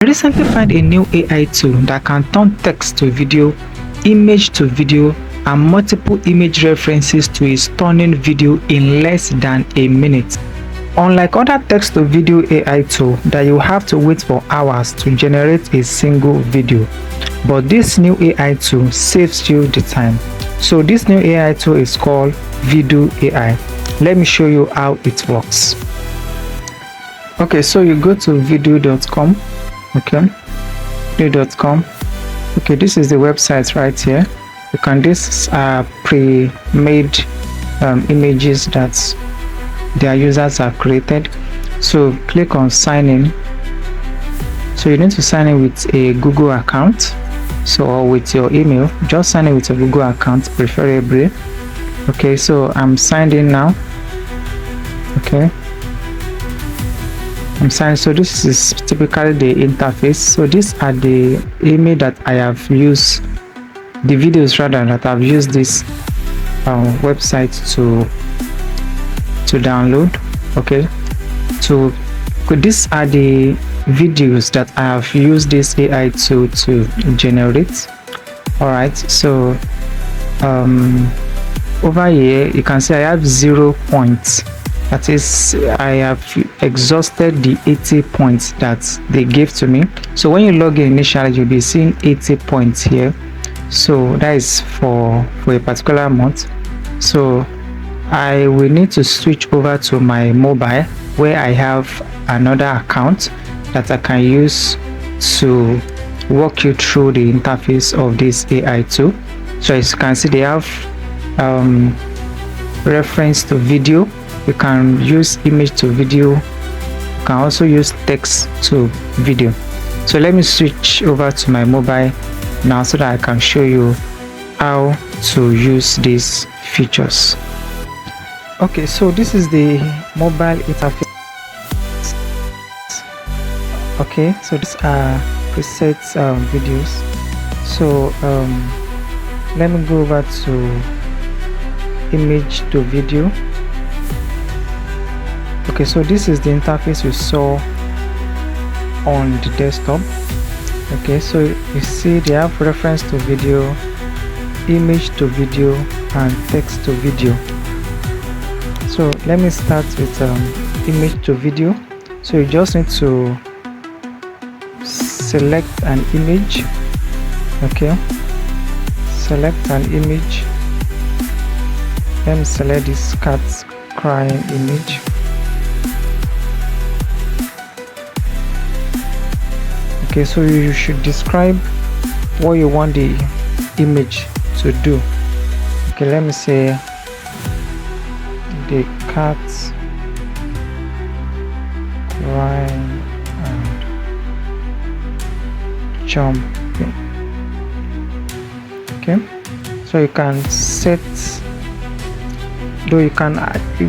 I recently found a new AI tool that can turn text to video, image to video, and multiple image references to a stunning video in less than a minute. Unlike other text to video AI tool that you have to wait for hours to generate a single video, but this new AI tool saves you the time. So this new AI tool is called viduai. Let me show you how it works. Okay, so you go to viduai.com. Okay, viduai.com. Okay, this is the website right here. You can, these are pre-made images that their users have created. So click on sign in. So you need to sign in with a Google account, so or with your email. Just sign in with a Google account preferably. Okay, so I'm signed in now. Okay, I'm signed. So this is typically the interface. So these are the image that I have used, the videos rather, that I've used this website to download. Okay, so these are the videos that I have used this AI tool to generate. All right, so over here you can see I have 0 points. That is, I have exhausted the 80 points that they gave to me. So when you log in initially, you'll be seeing 80 points here. So that is for a particular month. So I will need to switch over to my mobile, where I have another account that I can use to walk you through the interface of this AI tool. So as you can see, they have reference to video. You can use image to video. You can also use text to video. So let me switch over to my mobile now so that I can show you how to use these features. Okay, so this is the mobile interface. Okay, so these are preset videos. So let me go over to image to video. Okay, so this is the interface you saw on the desktop. Okay, so you see they have reference to video, image to video, and text to video. So let me start with image to video. So you just need to select an image. Okay, select an image. Let me select this cat crying image. Okay, so you should describe what you want the image to do. Okay, let me say the cat crying and jumping. Okay, so you can set, though you can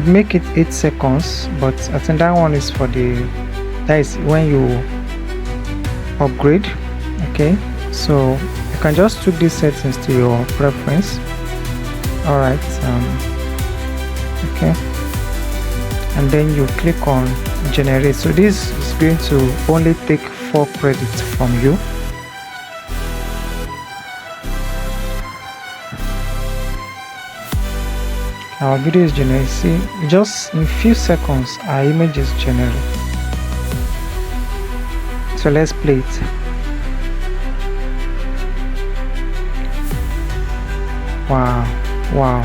make it 8 seconds, but I think that one is for the, that is when you upgrade. Okay, so you can just tweak these settings to your preference. All right, okay, and then you click on generate. So this is going to only take 4 credits from you. Our video is generated. See, just in few seconds our image is generated. So let's play it. Wow, wow.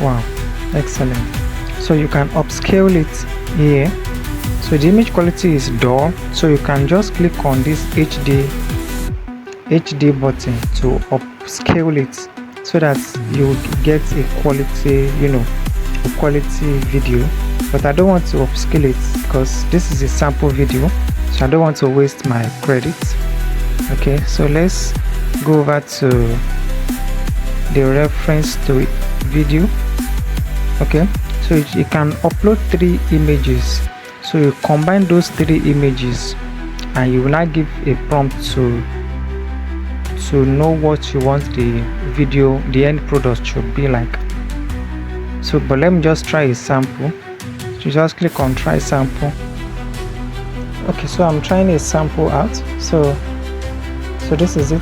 Wow, excellent. So you can upscale it here. So the image quality is dull, so you can just click on this HD button to upscale it so that you get a quality, you know, a quality video. But I don't want to upscale it because this is a sample video, so I don't want to waste my credits. Okay, so let's go over to the reference to video. Okay, so you can upload 3 images. So you combine those 3 images and you will now give a prompt to know what you want the video, the end product should be like. So but let me just try a sample to just click on try sample. Okay, so I'm trying a sample out. So this is it.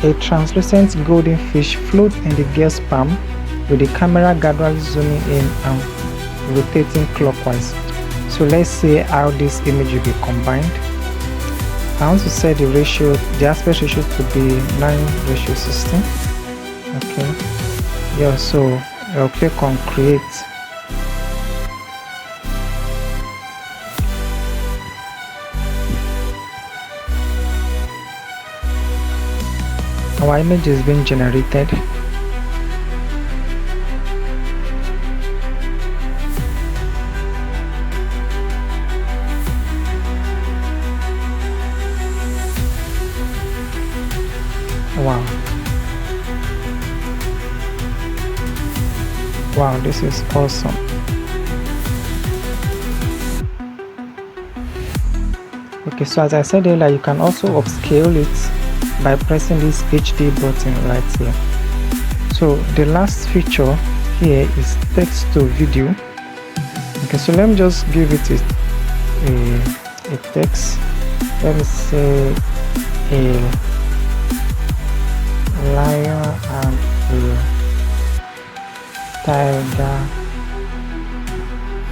A translucent golden fish floats in the girl's palm with the camera gradually zooming in and rotating clockwise. So let's see how this image will be combined. I want to set the ratio, the aspect ratio to be 9:16. Okay, yeah, so I'll click on create. Our image is being generated. Wow, this is awesome. Okay, so as I said earlier, you can also upscale it by pressing this HD button right here. So the last feature here is text to video. Okay, so let me just give it a text. Let me say a lion and a tiger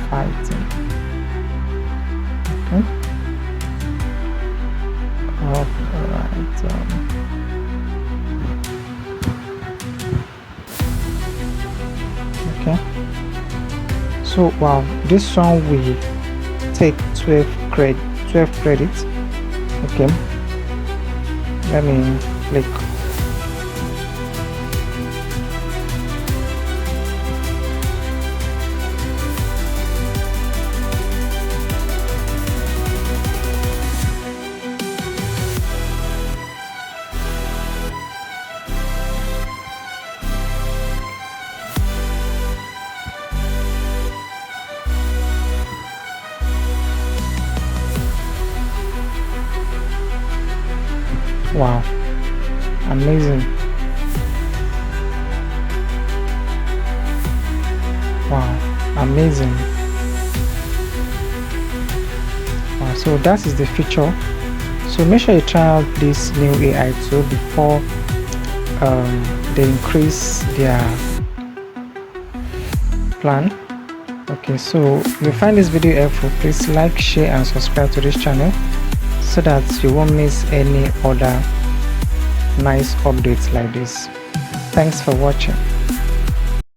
fighting. Okay. Alright. Okay. So wow, this one will take 12 credits. Okay. Let me click. Wow, amazing. Wow, amazing. Wow, so that is the feature. So make sure you try out this new AI tool before they increase their plan. Okay, so if you find this video helpful, please like, share and subscribe to this channel so that you won't miss any other nice updates like this. Thanks for watching.